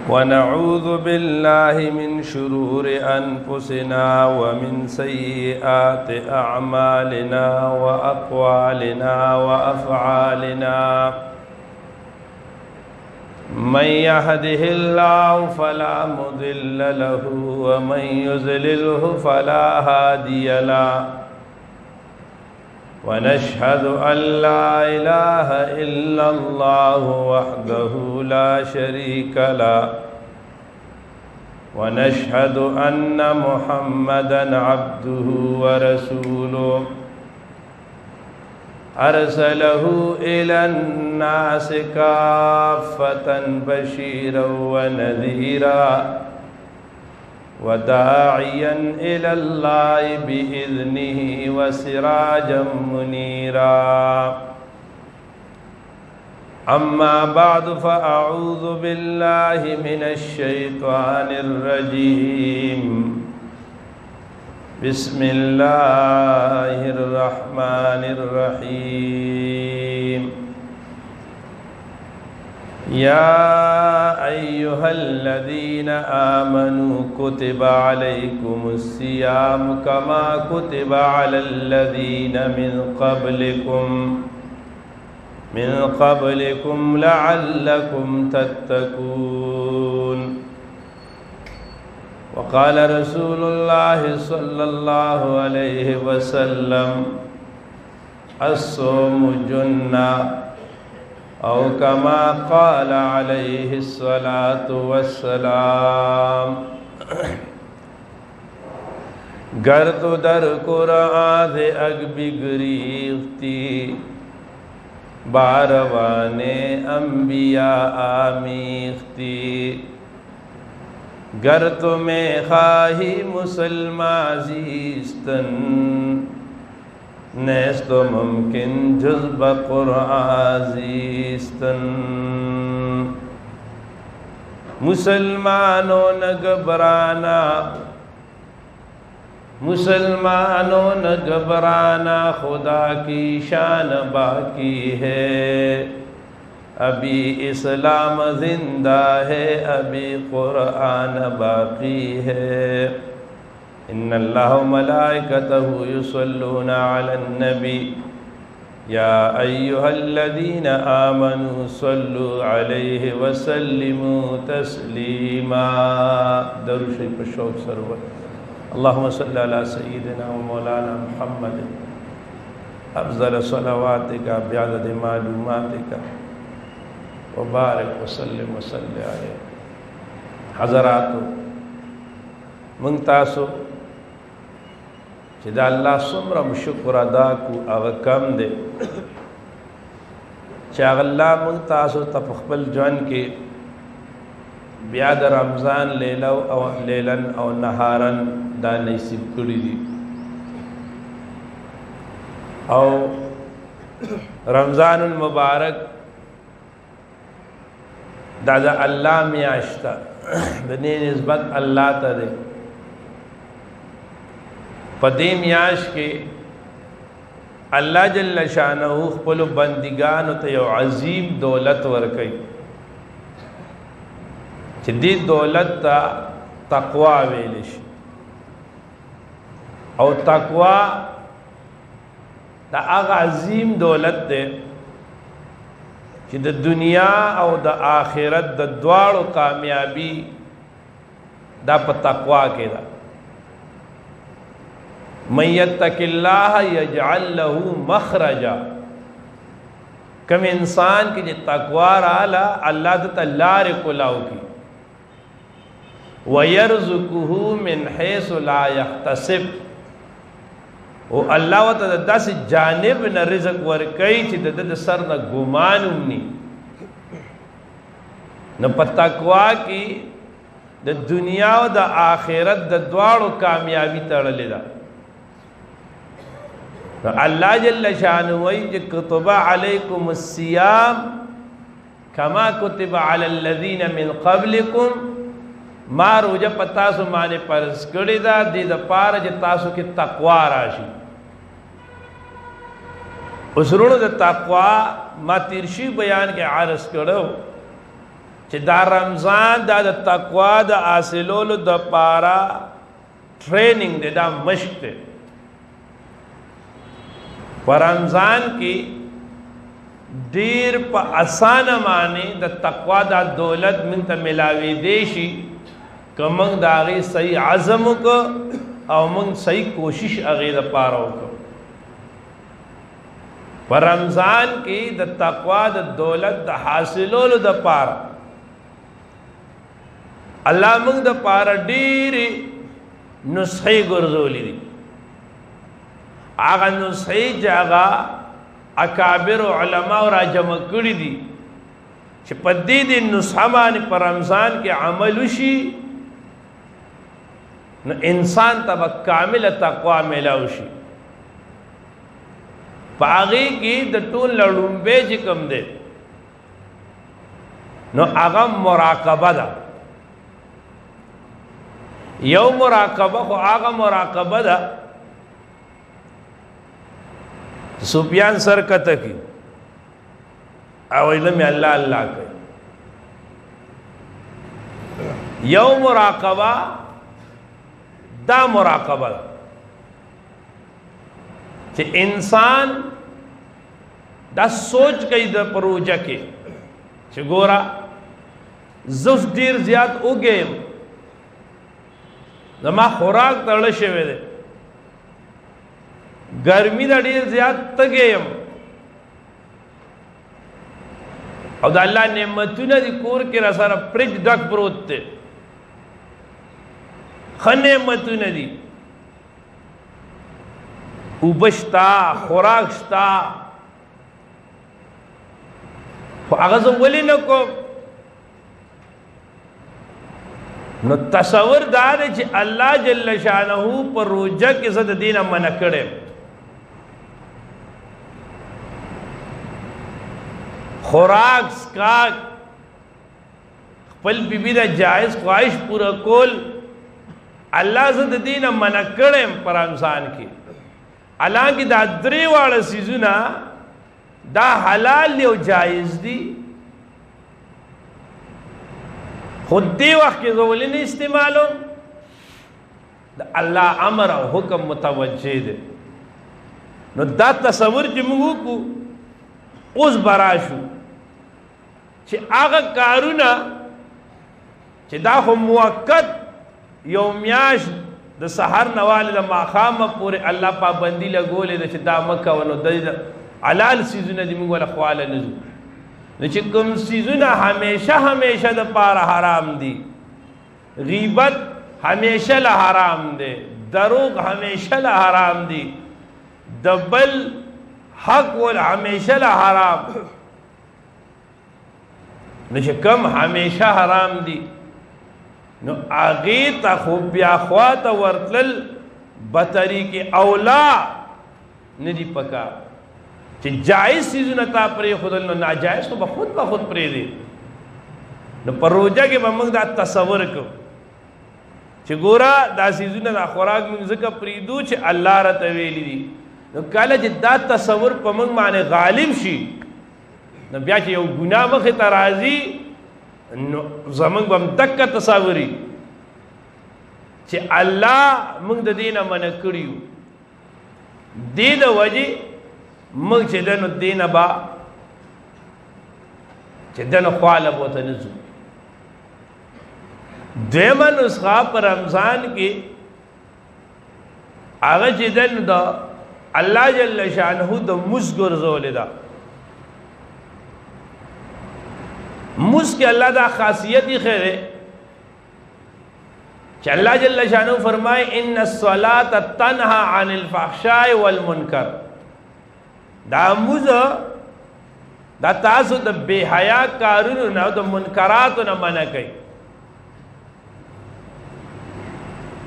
ونعوذ بالله من شرور أنفسنا ومن سيئات أعمالنا وأقوالنا وأفعالنا من يهده الله فلا مضل له ومن يضلله فلا هادي له ونشهد أن لا إله إلا الله وحده لا شريك له ونشهد أن محمدًا عبده ورسوله أرسله إلى الناس كافة بشيرا ونذيرا وداعيا إلى الله بإذنه وسراجا منيرا أما بعد فأعوذ بالله من الشيطان الرجيم بسم الله الرحمن الرحيم يا أيها الذين آمنوا كتب عليكم الصيام كما كتب على الذين من قبلكم لعلكم تتقون وقال رسول الله صلى الله عليه وسلم الصوم جنة أو كما قال عليه الصلاة والسلام گر تو در قرآن دے اگ بگریختی باروان انبیاء آمیختی گر تو میں خواہی مسلمان زیستن نیست ممکن جز بقرآن زیستن مسلمانوں نہ گھبرانا خدا کی شان باقی ہے ابھی اسلام زندہ ہے ابھی قرآن باقی ہے ان اللہ وملائکتہ یصلون علی النبی یا ایہا الذین آمنوا صلوا علیہ وسلموا تسلیما درود شریف پر شوق سرور اللہم صلی علی سیدنا و مولانا محمد افضل صلواتک بعدد معلوماتک وبارک وسلم وسلم علیہ حضراتو منتاسو چې دا الله څومره شکر ادا کو هغه کم دی چې هغه الله موږ تاسو ته په خپل ژوند کې بیا د رمضان لیلن او نهارن دا نصیب کړي دي او رمضان المبارک دا د الله میاشت ده د دې نسبت الله ته دی پدې میاشت کې الله جل شانه خپل بندگانو ته یو عظیم دولت ورکړي چې دې دولت ته تقوا ویل شي او تقوا دا هغه عظیم دولت دی چې د دنیا او د آخرت د دواړو کامیابی دا په تقوا کې ده من یتق اللہ یجعل له مخرجا کم انسان کی جو تقوی رالا اللہ دتا لار کلاو کی وَيَرْزُقُهُ مِنْ حَيْثُ لَا يَحْتَسِبُ او اللہ وتا دا سی جانب نہ رزق ورکئی چی دا سر نہ گمانم نی نہ پا تقوی کی دا دنیا و دا آخرت دا دوارو کامیابی تڑلی دا اللہ جل شانوی کہ کتب علیکم الصیام کما کتب علی الذین من قبلکم ما روجہ پتاسو مانے پرس کری دا دی دا پارا جی تاسو کی تقوی راشی اس رونو دا تقوی ما تیرشی بیان کې عرض کړو چې دا رمضان دا د تقوا د حاصلولو د پارا ټریننګ دی، دا مشق دی. په رمضان کې ډیر په اسانه معنی د تقوا دا دولت من ته ملاوي دی شي که موږ د هغې صحیح عزم وکړو او موږ صحیح کوشش هغې دپاره وکړو. په رمضان کې د تقوا د دولت د حاصلولو دپاره الله موږ دپاره ډېرې نسخې ګرځولې دي. هغه نسخې چې هغه اکابر علماء را جمع کړي دي چې په دې نسخه باندې په رمضان کې عمل وشي نو انسان ته به کامله تقوا میلاو شي. په هغې کې د ټول نه لومبی چې کوم دی نو هغه مراقبه ده. یو مراقبه خو هغه مراقبه ده سفیان سر کته کی او علم الله الله کوي. یو مراقبه دا مراقبه ده چې انسان دا سوچ کوي د پروژه کې چې ګوره زه ډیر زیات وږی زما خوراک تړلی شوی دی، ګرمي ده ډیر زیات تږی یم او د الله نعمتونه دي کور کې را سره فرج ډک پروت دی، ښه نعمتونه دي، اوبه شته، خوراک شته، خو هغه زه ولې نه کوم؟ نو تصور دا دی چې الله جل شانه په روژه کې زه د دې نه منع کړی، خوراک سکاک خپل بیبي د جایز خواهش پوره کول الله زه د دې نه منع کړی په رمضان کې. حالانکه دا درې واړه څیزونه دا حلال دی او جایز دي، خو دې وخت کې زه ولې نه استعمالوم؟ د الله امر او حکم متوجه دی. نو دا تصور چې موږ وکړو اوس به راشو چې هغه کارونه چې دا خو موقت یو میاشت د سحر نه والې د ماښامه پورې الله پابندي لګولې ده چې دا مه کوه، نو د حلال څیزونه دي موږ وله خواله نه ځو. نو چې کوم څیزونه همیشه د پاره حرام دي، غیبت همیشه له حرام دی، دروغ همیشه له حرام دی، د بل حق ول همیشه له حرام، نو چې کم همیشه حرام دي نو هغې ته خو بیا خواته ورتلل بطریق اولا نه دي پکار چې جایز څیزونه تا پرېښودل نو ناجایز خو به خود پرېږدي. نو په روژه کې به موږ دا تصور کوو چې ګوره دا څیزونه دا خوراک موږ ځکه پرېږدو چې الله راته ویلي دي. نو کله چې دا تصور په موږ باندې غالب شي نو بیا چې یو ګناه مخې ته راځي نو زمونږ به هم دقه تصوري چې الله موږ د دې نه منع کړي یو، دې د وجې موږ چې ده نو دې نه به چې ده نه خواله به ورته نه ځو. دویمه نسخه په رمضان کې هغه چې ده نو د الله جل شانه د مزد ګرځولې ده. مزد کې الله دا خاصیت یې ښه دی چې الله جل شانه فرمایي ان الصلاة تنهى عن الفحشاء والمنکر. دا مزد دا تاسو د بے حیا کارونو نه او د منکراتو نه منع کوي.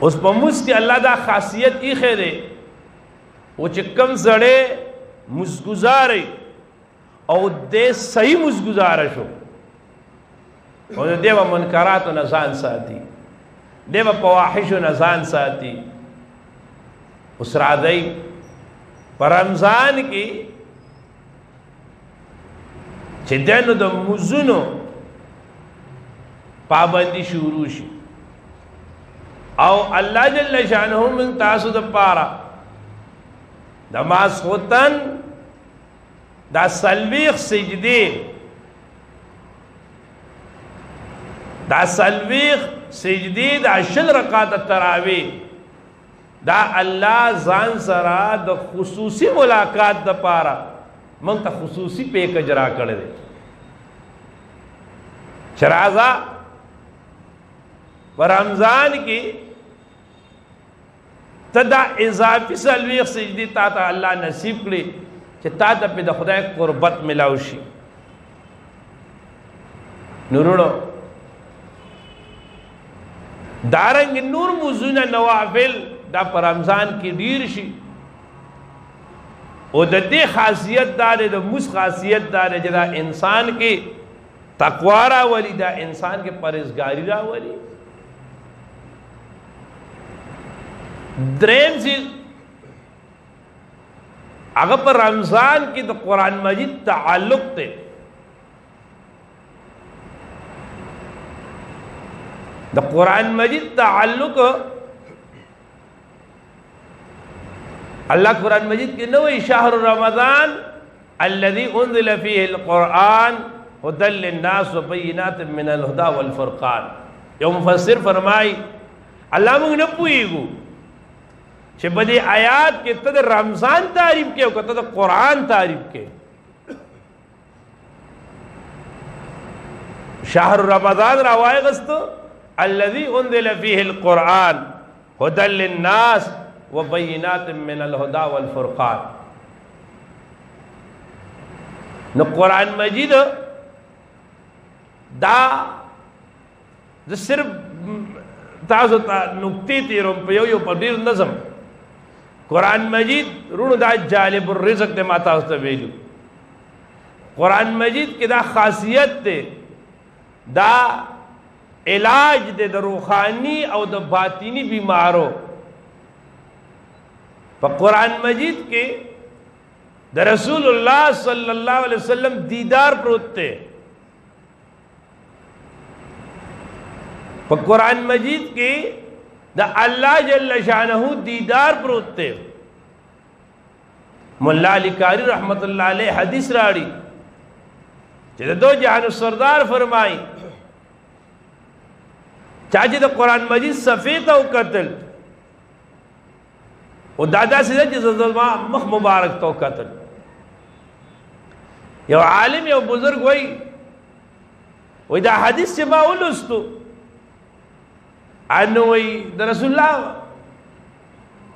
اوس په مزد کې الله دا خاصیت یې ښه دی او چې کوم سړی مزدګزاري او دې صحیح مزدګزاره شو او د دې به منکراتو نه ځان ساتي، دې به فواحشو نه ځان ساتي. اوس راځئ په رمضان کې چې دنو د مزونو پابندي شروع شي او الله جل شانه من تاسو د پاره د ماسختن دا سلویخ سجدی دا سلویخ سجدی دا شل رکعات تراوی دا الله ځان سره د خصوصي ملاقات د پاره مونږ ته خصوصي پیکج را کړی دی شرازه په رمضان کې ته دا اضافي سلویخ سجدی تا ته الله نصیب کړي چې تا ته په د خدای قربت ملاو شي نورونو دارنګ نور مزونه نوافل دا پر رمضان کې ډیر شي او د دې خاصیت دار د مس خاصیت دار چې دا انسان کې تقوا راولي دا انسان کې پرهیزګاری راولي دریم چیز هغه پر رمضان کې د قرآن مجید تعلق ته د قرآن مجید تعلق الله قرآن مجید کې نو شهر رمضان الذي انزل فيه القرآن هدى للناس وبينات من الهدى والفرقان یو مفسر فرمای الله موږ نه پوهیږو چې په دې آیات کې ته د رمضان تعریف کې او ته د قرآن تعریف کې شهر رمضان راوای غستو الذي انزل فيه القرآن هدى للناس وبينات من الهدى والفرقان نو قرآن مجید دا صرف تاسو ته نقطې تیروم په یو په ډیر نظم قرآن مجید رونو دا جالب الرزق دے ما تاسو ته ویلو قرآن مجید کې دا خاصیت دے دا علاج دے د روحانی او د باطینی بیمارو په قرآن مجید کې د رسول الله صلی الله علیه وسلم دیدار پروت تے په قرآن مجید کې دا اللہ جل شانہ دیدار پروت تے مولا علی قاری رحمت اللہ علیہ حدیث راڑی چیزا دو جہان سردار فرمائی چاچے دا قرآن مجید صفیتا و قتل و دادا سے جیسا ظلمہ مخ مبارک تو قتل یو عالم یو بزرگ وی دا حدیث سے ما اولستو انو وی دا رسول اللہ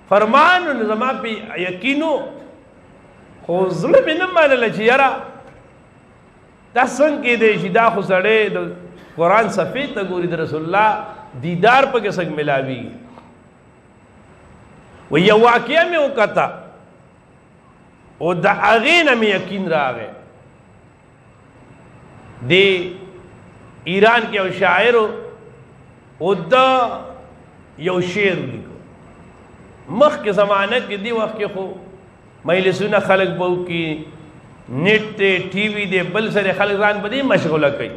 فرمانو نظام پی یقینو خو ظلم نمانا لچی یرا دا سنگ کی دیشی دا خسڑے دا قرآن صفیت تا گوری دا رسول اللہ دیدار پا کسنگ ملاوی و یہ واقعہ میں وکتا و دا اغین میں یقین را گئے دی ایران کے شاعرو او دا یو شعر لکو مخ کے زمانہ کی دی وقت کے خو مجلسونه خلق بہو کی نیٹ تے ٹی وی دے بل سر خلق ران بدی مشغولہ کئی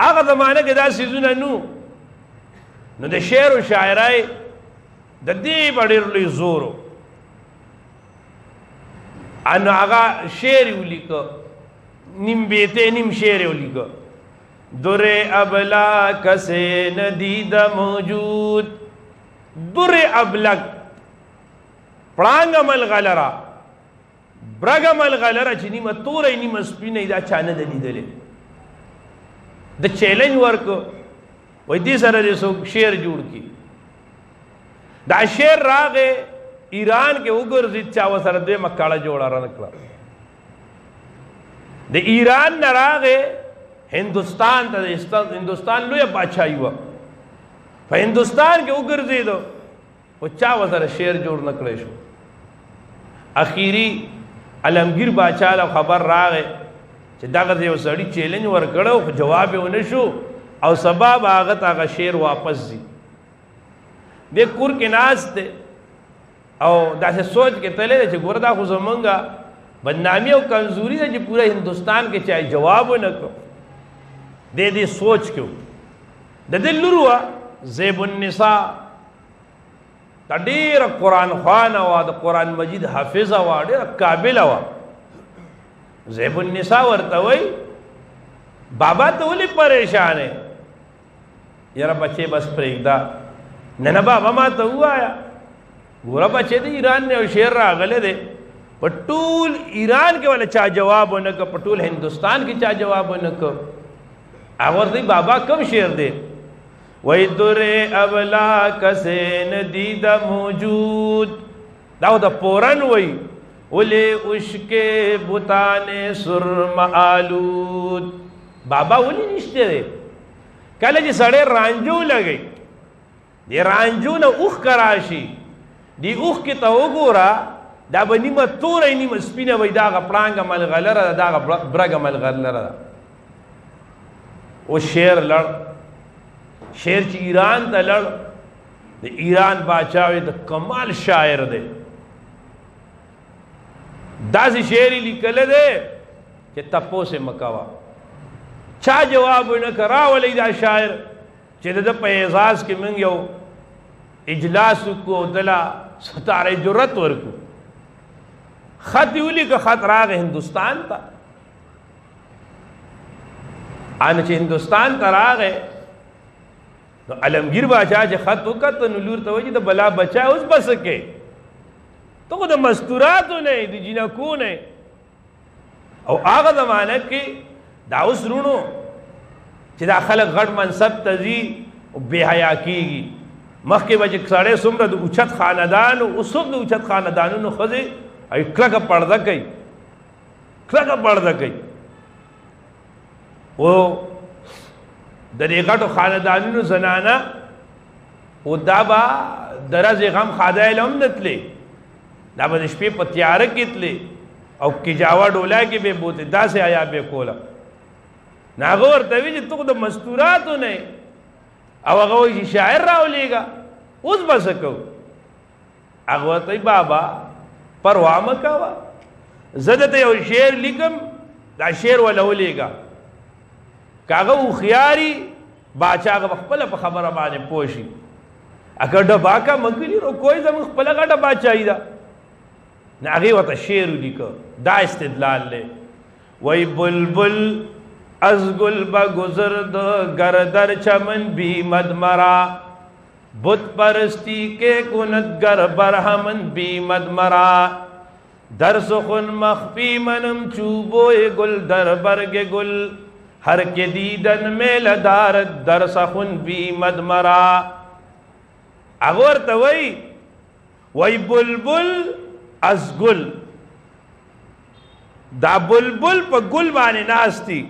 آغا زمانہ کے دا سیزونا نو دا شعر و شاعرائی دا دی بڑیر لی زورو انو آغا شعر لکو نیم بیتے نیم شعر لکو در ابلا کسے ندید موجود در ابلک پرانگ مل غلرہ برگ مل غلرہ چی نیم توری نیم سپینی دا چاند لیدلے دا چیلنج ورکو وی دی سر ریسو شیر جوڑ کی دا شیر راگے ایران کے اگر زید چاو سر دوے مکاڑا جوڑا رنکلا دا ایران نراگے ہندوستان تا ہندوستان لویا باچھائی ہوا فا ہندوستان کے اگر زیدو وہ چاو سر شیر جوڑ نکلے شو اخیری علمگیر باچالا خبر راگے چه داغت یو سڑی چیلنج ورکڑو جواب اونشو او سباب آغت آغا شیر واپس دی دے کور کے ناس تے او دا سے سوچ کے تلے دے چه گوردا خوزمانگا بدنامی او کمزوری ده چې پورا هندوستان کې چای جواب نه کو دې سوچ کیو د دې لوروا زیب النساء دا ډېر قرآن خوانه وه د قرآن مجید حافظه وه ډېره قابله وه زیب النساء ورته وایي بابا ته ولې پریشان یې یاره بچې بس پرېږده نه بابا ما ته ووایه ګوره بچې د ایران نه یو شعر راغلی دی په ټول ایران کې ولا چا جواب ونه کړ په ټول هندوستان کې چا جواب ونه کړ هغه ورته بابا کوم شعر دی وی در ابلا کسے ندید موجود داو دا پورن وی ولی عشق بتان سرم آلود بابا ولی نشتے دے کله جی سڑے رانجو لگئی دی رانجو نا اوخ کراشی دی اوخ کی تا گورا دا با نیم تورا نیم سپینه وی داغا پرانگا ملغلر دا داغا برگا ملغلر دا او شیر لڑ شعر چې ایران ته لړ د ایران باچاوی د کمال شاعر دی داسې شعر یې لیکلی دی چې تپوس یې مه کوه چا جواب ونه کړ راولی دا شاعر چې د ده په اعزاز کې موږ یو اجلاس وکړو دله ستاره جرت ورکړو خط یې ولیکه خط راغی هندوستان ته ان چې هندوستان ته راغی نو علمگیر باچا چې خط وکړ نو لور ته وایي د بلا بچا اوس بس کې ته خو د مستوراتو نه د جنکو نه او هغه زمانه کې دا اوس رونو چې دا خلک غټ منصب ته ځي او بې حیا کېږي مخکې به چې سړی څومره د اوچت خاندان اوس هم د اوچت خاندانونو ښځې کلکه پرده کوي کلکه پرده کوي او د دې غټو خاندانونو زنانه او دا به د ورځې غم خادایله هم نه تلې دا به د شپې په تیاره کې تلې او کجاوه ډولا کې به بوتې داسې حیا به کوله نو هغه ورته وایي چې ته د مستوراتو نه او هغه وایي چې شاعر راولېږه اوس به څه کوو هغه ورته وایي بابا پروا مه کوه زه درته یو شعر لیکم دا شعر وله ولېږه کاغه هوښیاري باچا هغه خپله په خبره باندې پوه شي اګه ډبا کا مګلي رو کوئی زموږ خپله غټه باچایي ده نه هغې ورته شعر ولیکه دا استدلال دی وی بلبل از گل بگذرد گردر چمن بی مدمرا بت پرستی کے کندگر برہمن بی مدمرا در سخن مخفی منم چوبوئے گل در برگ گل ہر کے دیدن میل دارد در سخن بی مدمرا اغور توئی وی بلبل از گل دا بلبل پا گل بانے ناستی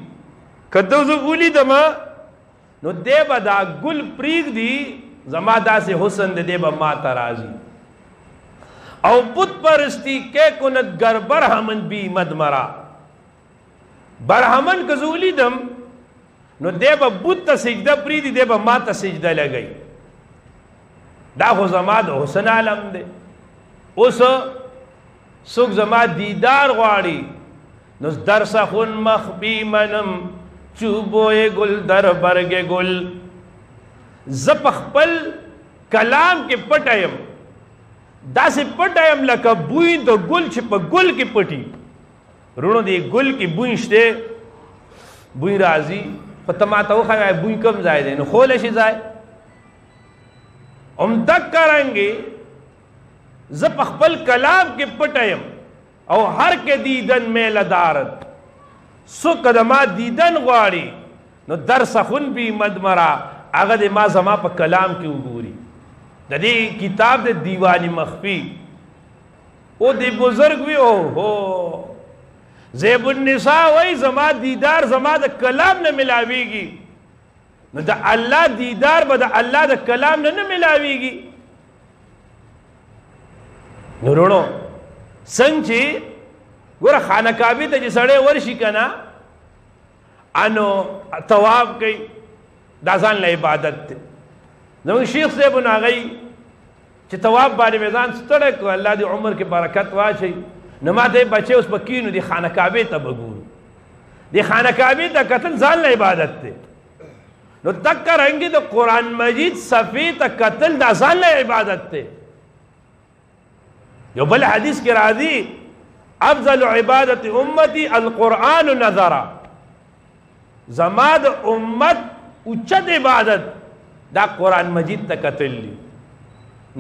کدو زو بولی دما نو دے با دا گل پریگ دی زما دا سے حسن دے با ما ترازی او بت پرستی کے کند گر برہمن بی مدمرا برہمن کزولی دم نو دے با بت تا سجدہ پریدی دے با ما تا سجدہ لگئی دا خو زما دا حسن عالم دے اس سوک زما دیدار غواری نو در سخن مخبی منم چوبوئے گل در برگ گل زپخپل کلام کے پٹایم دا سے پٹایم لکا بوئی دو گل چھ پا گل کی پٹی رونو دی گل کی بوئی شتے بوئی رازی فتماتا ہو خواہ بوئی کم زائے دے نو خولشی زائے دک کرنگے زپخپل کلام کے پٹایم او ہر کے دیدن میں لدارت سو قدما دیدن غواری نو در سخن بھی مدمرا اگر دے ما زما پا کلام کی اگوری دا دے کتاب دے دیوانی مخفی او دے بزرگ بھی ہو زیب النساء وی زما دیدار زما دا کلام نہ ملاوی گی نو دا اللہ دیدار با دا اللہ دا کلام نہ ملاوی گی نو رونو سنگ چی گورا خانہ کعبی تا جی سڑے ورشی کنا انو تواب کئی دازان لا عبادت تے نو شیخ سے بنا گئی چی تواب بارے میزان ستڑے کو اللہ دی عمر کے برکت واشی نو ما ته بچي اوس پکینو دی خانه کعبه ته بګورو دی خانه کعبه ته قتل ځان له عبادت ته نو تک رنګي د قران مجید صفی ته قتل د ځان له عبادت ته یو بل حدیث کې راځي افضل عبادت امتی القرآن نظرا زما د امت اوچت عبادت دا قرآن مجید ته قتل دی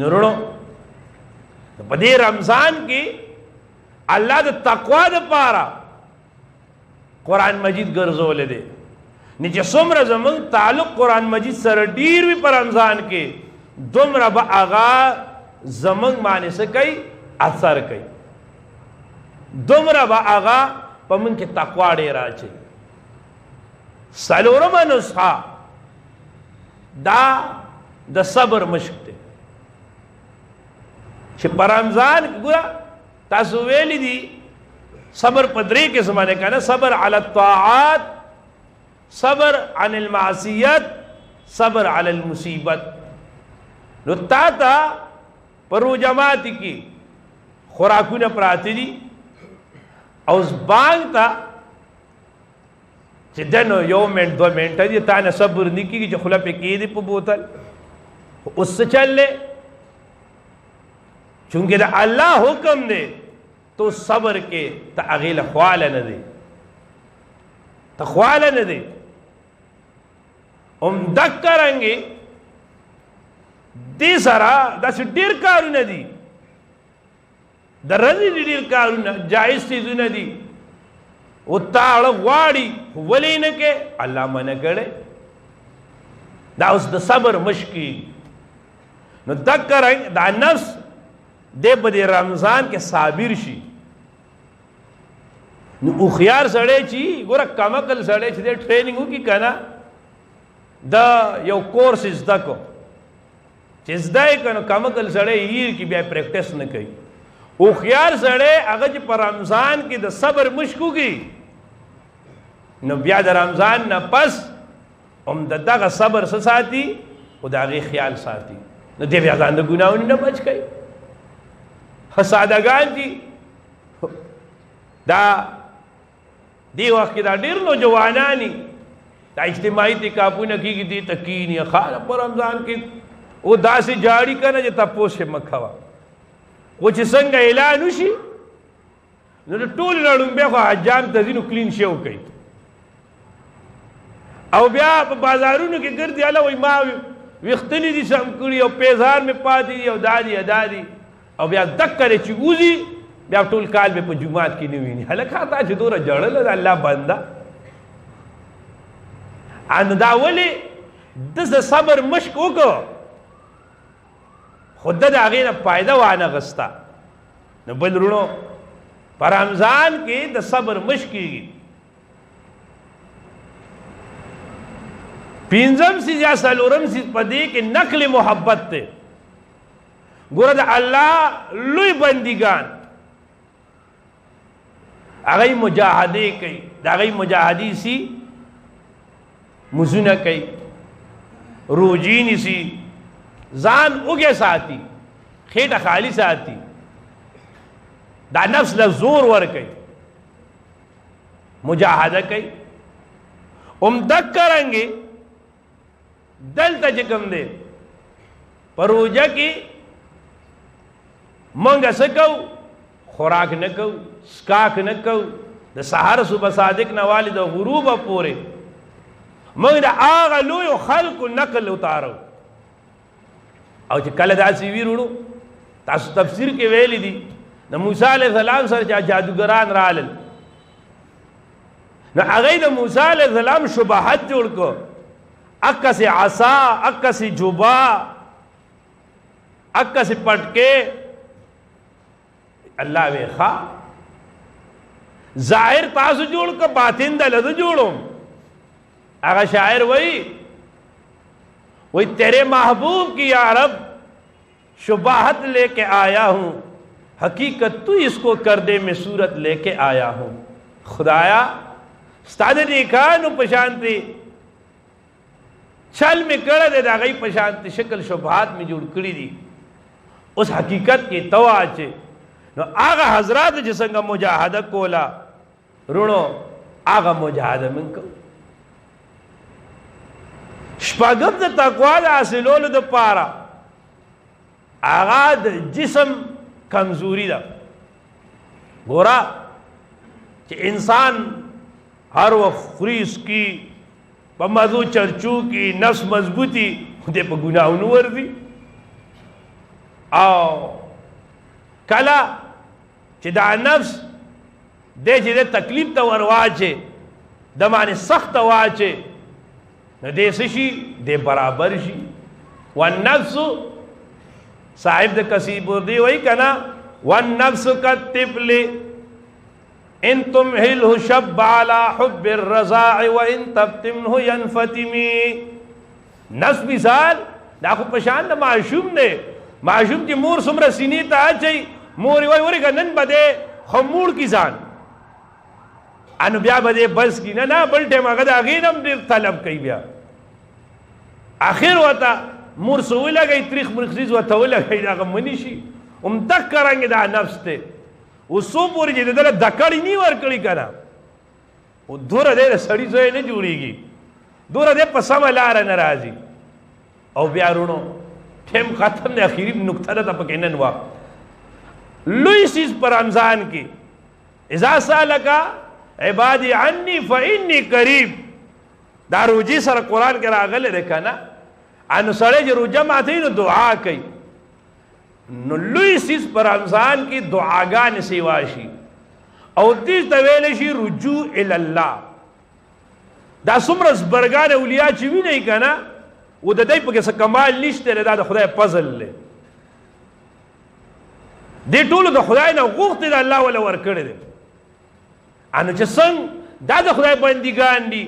نورونو په دې رمضان کې الله د تقوا د پاره قرآن مجید ګرځول دی نه چې څومره زمونږ تعلق قرآن مجید سره ډیر وي په رمضان کې دومره به هغه زمونږ باندې څه کوي اثر کوي دومره به هغه په موږ کې تقوا ډېره اچوي څلورمه نسخه دا د صبر مشق دی چې په رمضان کې ګوره تاسو ویلي دي صبر په درې قسمه دی که نه صبر علی الطاعات صبر عن المعصیت صبر علی المصیبت نو تا ته په روجمات کې خوراکونه پراته دي او بانګ ته چې دنو یو منټ دو منټه دي تا نه صبر نه کېږي چې خوله پې کېږي په بوتل اوس څه چل دی چونکې د الله حکم دی تو صبر کې ته هغې له خواله نه دی ته خواله نه دی همدکه رنګې دې سره داسې ډېر کارونه دي د ورځې ډېر کارونه جایز څیزونه دي او تاړه غواړي خو ولې نه کې الله منع کړی دا اوس د صبر مشق کېږي نو دکه رنګ دا نفس دی په دې رمضان کې صابر شي نو هوښیار سړی چې ګوره کمعقل سړی چې دی ټریننګ وکړي که نه د یو کورس زده کو چې زده یې که نو کمعقل سړی هیر کې بیا پریکټس نه کوي هوښیار سړی هغه چې په رمضان کې د صبر مشق وکړي نو بیا د رمضان نه پس هم د دغه صبر څه ساتي خو د هغې خیال ساتي نو دی بیا ځان د ګناهونو نه بچ کوي سادهګان دي دا دی وخت کې دا ډېر نوجوانانی دا اجتماعي اعتکافونه کېږي دې ته کښېني خاله په رمضان کې او داسې جاړي که نه چې تپوس یې مه کوه خو چې څنګه اعلان وشي نو د ټولو نه لومبی خو حجام ته ځي نو کلین شیو کوي او بیا په بازارونو کې ګرځي هله وایي ما ویښتلي دي سم کړي او پیزار مې پاتې دي او دا دي دا دي او بیا دکه دی چې وځي بیا ټول کال به په جومات کې نه ویني هلکه تا چې دومره ژړله د الله بنده نو دا ولې ده د صبر مشق وکړو خو ده د هغې نه فایده وانغسته نو بل وروڼو په رمضان کې د صبر مشق کېږي پنځم څیز یا څلورم څیز په دې کې نقل محبت دی ګوره د الله لوی بندګان هغوی مجاهدې کوي د هغوی مجاهدې سي مزونه کوي روجې نیسي ځان اوږې ساتي خېټه خالي ساتي دا نفس له زور ورکوي مجاهده کوي همدکه رنګې دلته چې کوم دی په روژه کې مونږ څه کوو خوراک نه کوو سکاک نه کوو د سحر صبح صادق نه والې د غروبه پورې مونږ د هغه لویو خلکو نقل اتارو او چې کله داسې وي وروڼو تاسو تفسیر کې ویلي دي د موسی علیه السلام سره چې جادوګران رالل نو هغوی د موسی علیه السلام شبهت جوړ کړو اکسی عصا اکسی جبا اکسی پټکے اللہ وی خواہ ظاہر تاسو جوڑ کا باطن دا لذ جوڑوں اگر شاعر وہی تیرے محبوب کی یا رب شباہت لے کے آیا ہوں حقیقت تو اس کو کردے میں صورت لے کے آیا ہوں خدایا ستاد نیکانو پشانتی چل میں کڑا دے دا غی پشانتی شکل شبہات میں جوڑ کری دی اس حقیقت کی تواچے نو هغه حضرات چې څنګه مجاهده کولا رونو هغه مجاهده من کو شپږم د تقوا د حاصلولو د پاره هغه د جسم کمزوری ده ګورا چې انسان هر وخت خریس کی په مزو چرچو کی نفس مضبوطی دې په ګناہونو ورځي او کلا چې دا نفس دې چې تکلیف ته ورواچي د باندې سخت واچي نو دې شي دې برابر شي والنفس صاحب د کسیب دی وای کنا والنفس كالطفل ان تمهله شب على حب الرضاع وان تبتمه ينفتم نفس مثال دا خو پشان د معشوم نه معشوم چې مور سمره سینې ته اچي مور وای ورګه نن بده خموړ کی ځان ان بیا بده بس کی نه بل ټیم هغه دا غینم ډیر طلب کوي بیا اخر وتا مور سو لګي تاریخ مرخصیز وته ولګي دا منی شي تک کرانګه دا نفس ته وسو پوری چې دله دکړی نی ور کړی کنه او دوره دې سړی زوی نه جوړیږي دوره دې په سم لار ناراضي او بیا رونو ټیم ختم نه اخیری نقطه ده پکې نن وا لوی سیس پر رمضان کې اذا سالک عبادی عني فاني قریب دا روجي سره قران کې راغله ده کنه ان سره چې روجه ماته نو دعا کوي نو لوی سیس پر رمضان کی دعاګان سیوا شي او دې ته ویل شي رجوع ال الله دا څومره زبرګان اولیاء چې ویني کنه و د دې په کې کمال نشته دا د خدای فضل له دې ټول د خدای نه غوښتي د الله ولا ور کړی دي ان چې څنګه دا د خدای بندګان دي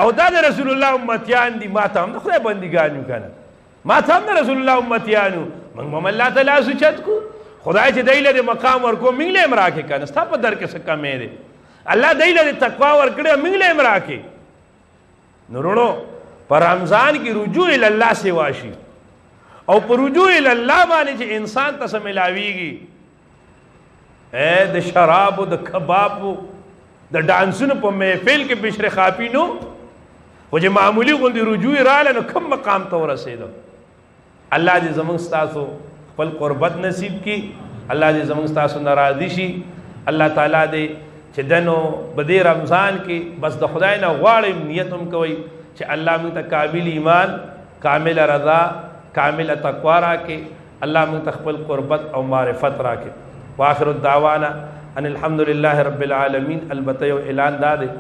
او دا د رسول الله امتیان دي ما ته هم د خدای بندګان یو کنه ما ته هم د رسول الله امتیانو من الله تعالی سوچت کو خدای چې دایله د مقام ورکو موږ له امراکه کنه ستا په در کې څه کمې دي الله دایله د تقوا ورکړي موږ له امراکه نورونو پر رمضان کی رجوع ال الله سے واشي او پر رجوع ال الله باندې چې انسان ته ملاويږي اے د شراب او د کباب د ډانسونو په محفل کې بشر خاپینو او چې معمولی غوندي رجوع رااله نو کوم مقام ته ورسېدو الله دې زمونږ ستاسو خپل قربت نصیب کی الله دې زمونږ ستاسو ناراضي شي الله تعالی دې چې دنو بدی رمضان کې بس د خدای نه غواړم نیت هم کوي چې الله موږ ته کامل ایمان کامل رضا کامل تقوا راکې الله موږ ته خپل قربت او معرفت راکې واخر الدعوانا ان الحمد لله رب العالمین البته یو اعلان داده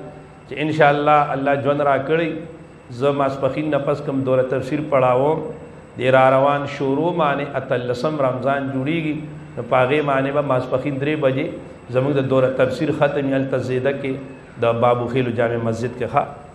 چې ان شاء الله الله ژوند را کړی زه ماسپخین نه پس کوم دوره تفسیر پڑھاوم د روان شروع معنی اتلسم رمضان جوړیږي نو پاغه معنی به ماسپخین 3 بجې زموږ د دوره تفسیر ختم ال تزیده کې د بابو خیلو جامع مسجد کې ښه